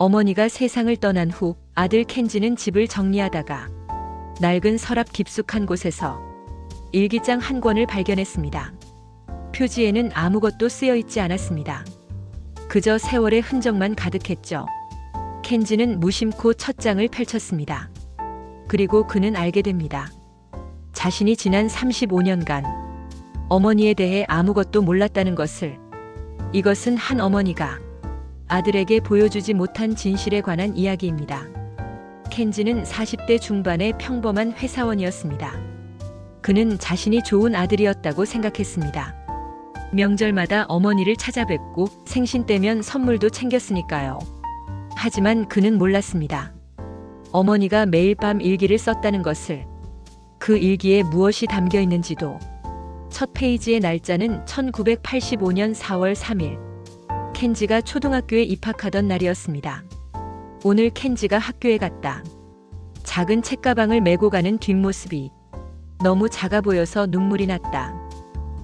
어머니가 세상을 떠난 후 아들 켄지는 집을 정리하다가 낡은 서랍 깊숙한 곳에서 일기장 한 권을 발견했습니다. 표지에는 아무것도 쓰여 있지 않았습니다. 그저 세월의 흔적만 가득했죠. 켄지는 무심코 첫 장을 펼쳤습니다. 그리고 그는 알게 됩니다. 자신이 지난 35년간 어머니에 대해 아무것도 몰랐다는 것을. 이것은 한 어머니가 아들에게 보여주지 못한 진실에 관한 이야기입니다. 켄지는 40대 중반의 평범한 회사원이었습니다. 그는 자신이 좋은 아들이었다고 생각했습니다. 명절마다 어머니를 찾아뵙고 생신 때면 선물도 챙겼으니까요. 하지만 그는 몰랐습니다. 어머니가 매일 밤 일기를 썼다는 것을. 그 일기에 무엇이 담겨 있는지도. 첫 페이지의 날짜는 1985년 4월 3일. 켄지가 초등학교에 입학하던 날이었습니다. 오늘 켄지가 학교에 갔다. 작은 책가방을 메고 가는 뒷모습이 너무 작아 보여서 눈물이 났다.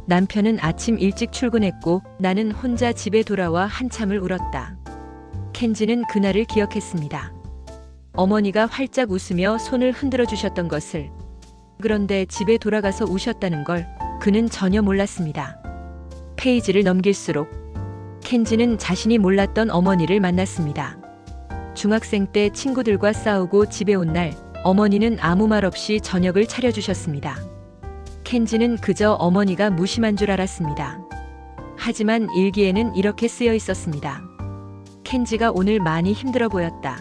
남편은 아침 일찍 출근했고 나는 혼자 집에 돌아와 한참을 울었다. 켄지는 그날을 기억했습니다. 어머니가 활짝 웃으며 손을 흔들어 주셨던 것을. 그런데 집에 돌아가서 우셨다는 걸 그는 전혀 몰랐습니다. 페이지를 넘길수록 켄지는 자신이 몰랐던 어머니를 만났습니다. 중학생 때 친구들과 싸우고 집에 온 날 어머니는 아무 말 없이 저녁을 차려주셨습니다. 켄지는 그저 어머니가 무심한 줄 알았습니다. 하지만 일기에는 이렇게 쓰여 있었습니다. 켄지가 오늘 많이 힘들어 보였다.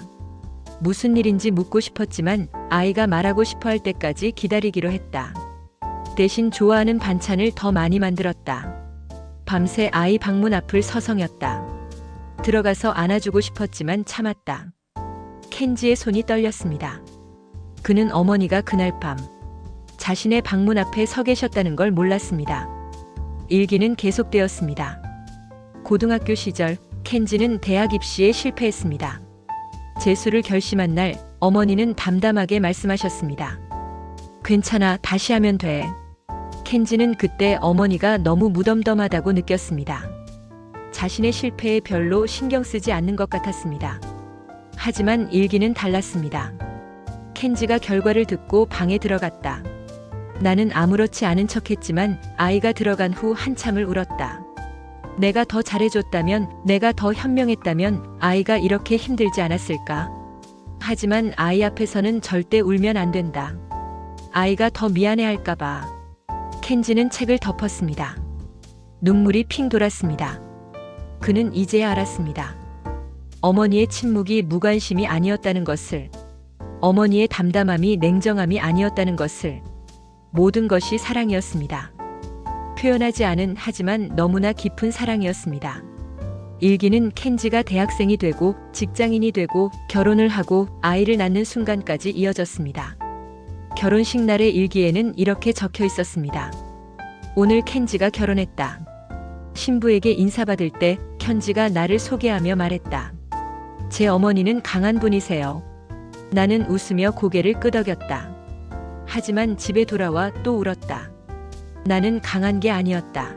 무슨 일인지 묻고 싶었지만 아이가 말하고 싶어 할 때까지 기다리기로 했다. 대신 좋아하는 반찬을 더 많이 만들었다. 밤새 아이 방문 앞을 서성였다. 들어가서 안아주고 싶었지만 참았다. 켄지의 손이 떨렸습니다. 그는 어머니가 그날 밤 자신의 방문 앞에 서 계셨다는 걸 몰랐습니다. 일기는 계속되었습니다. 고등학교 시절 켄지는 대학 입시에 실패했습니다. 재수를 결심한 날 어머니는 담담하게 말씀하셨습니다. 괜찮아, 다시 하면 돼. 켄지는 그때 어머니가 너무 무덤덤하다고 느꼈습니다. 자신의 실패에 별로 신경 쓰지 않는 것 같았습니다. 하지만 일기는 달랐습니다. 켄지가 결과를 듣고 방에 들어갔다. 나는 아무렇지 않은 척했지만 아이가 들어간 후 한참을 울었다. 내가 더 잘해줬다면, 내가 더 현명했다면 아이가 이렇게 힘들지 않았을까? 하지만 아이 앞에서는 절대 울면 안 된다. 아이가 더 미안해할까봐. 켄지는 책을 덮었습니다. 눈물이 핑 돌았습니다. 그는 이제야 알았습니다. 어머니의 침묵이 무관심이 아니었다는 것을. 어머니의 담담함이 냉정함이 아니었다는 것을. 모든 것이 사랑이었습니다. 표현하지 않은 하지만 너무나 깊은 사랑이었습니다. 일기는 켄지가 대학생이 되고 직장인이 되고 결혼을 하고 아이를 낳는 순간까지 이어졌습니다. 결혼식 날의 일기에는 이렇게 적혀 있었습니다. 오늘 켄지가 결혼했다. 신부에게 인사받을 때 켄지가 나를 소개하며 말했다. 제 어머니는 강한 분이세요. 나는 웃으며 고개를 끄덕였다. 하지만 집에 돌아와 또 울었다. 나는 강한 게 아니었다.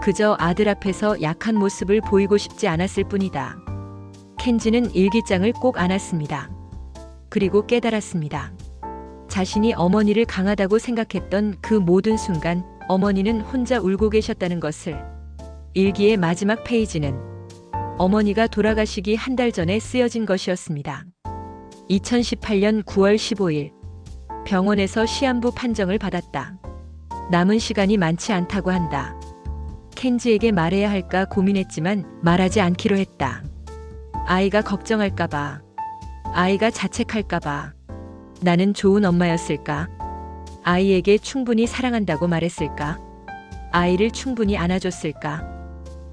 그저 아들 앞에서 약한 모습을 보이고 싶지 않았을 뿐이다. 켄지는 일기장을 꼭 안았습니다. 그리고 깨달았습니다. 자신이 어머니를 강하다고 생각했던 그 모든 순간 어머니는 혼자 울고 계셨다는 것을. 일기의 마지막 페이지는 어머니가 돌아가시기 한 달 전에 쓰여진 것이었습니다. 2018년 9월 15일 병원에서 시한부 판정을 받았다. 남은 시간이 많지 않다고 한다. 켄지에게 말해야 할까 고민했지만 말하지 않기로 했다. 아이가 걱정할까봐. 아이가 자책할까봐. 나는 좋은 엄마였을까? 아이에게 충분히 사랑한다고 말했을까? 아이를 충분히 안아줬을까?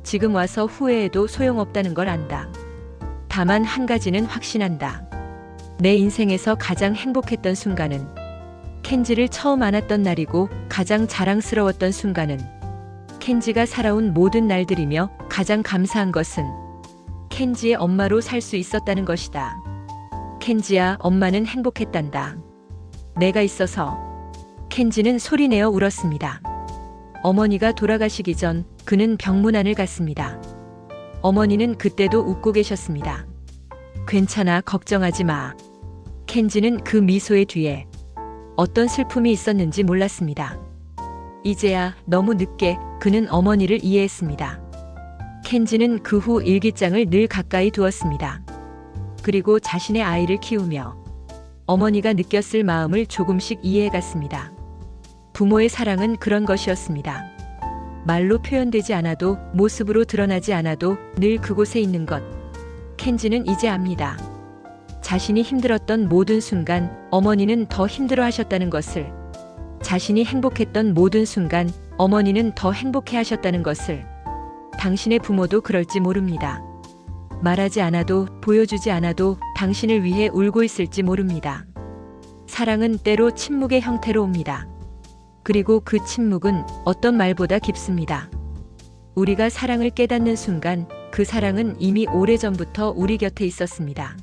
지금 와서 후회해도 소용없다는 걸 안다. 다만 한 가지는 확신한다. 내 인생에서 가장 행복했던 순간은 켄지를 처음 안았던 날이고 가장 자랑스러웠던 순간은 켄지가 살아온 모든 날들이며 가장 감사한 것은 켄지의 엄마로 살 수 있었다는 것이다. 켄지야, 엄마는 행복했단다. 내가 있어서. 켄지는 소리내어 울었습니다. 어머니가 돌아가시기 전 그는 병문안을 갔습니다. 어머니는 그때도 웃고 계셨습니다. 괜찮아, 걱정하지 마. 켄지는 그 미소의 뒤에 어떤 슬픔이 있었는지 몰랐습니다. 이제야 너무 늦게 그는 어머니를 이해했습니다. 켄지는 그 후 일기장을 늘 가까이 두었습니다. 그리고 자신의 아이를 키우며 어머니가 느꼈을 마음을 조금씩 이해해갔습니다. 부모의 사랑은 그런 것이었습니다. 말로 표현되지 않아도, 모습으로 드러나지 않아도 늘 그곳에 있는 것. 켄지는 이제 압니다. 자신이 힘들었던 모든 순간 어머니는 더 힘들어 하셨다는 것을, 자신이 행복했던 모든 순간 어머니는 더 행복해 하셨다는 것을. 당신의 부모도 그럴지 모릅니다. 말하지 않아도, 보여주지 않아도 당신을 위해 울고 있을지 모릅니다. 사랑은 때로 침묵의 형태로 옵니다. 그리고 그 침묵은 어떤 말보다 깊습니다. 우리가 사랑을 깨닫는 순간 그 사랑은 이미 오래전부터 우리 곁에 있었습니다.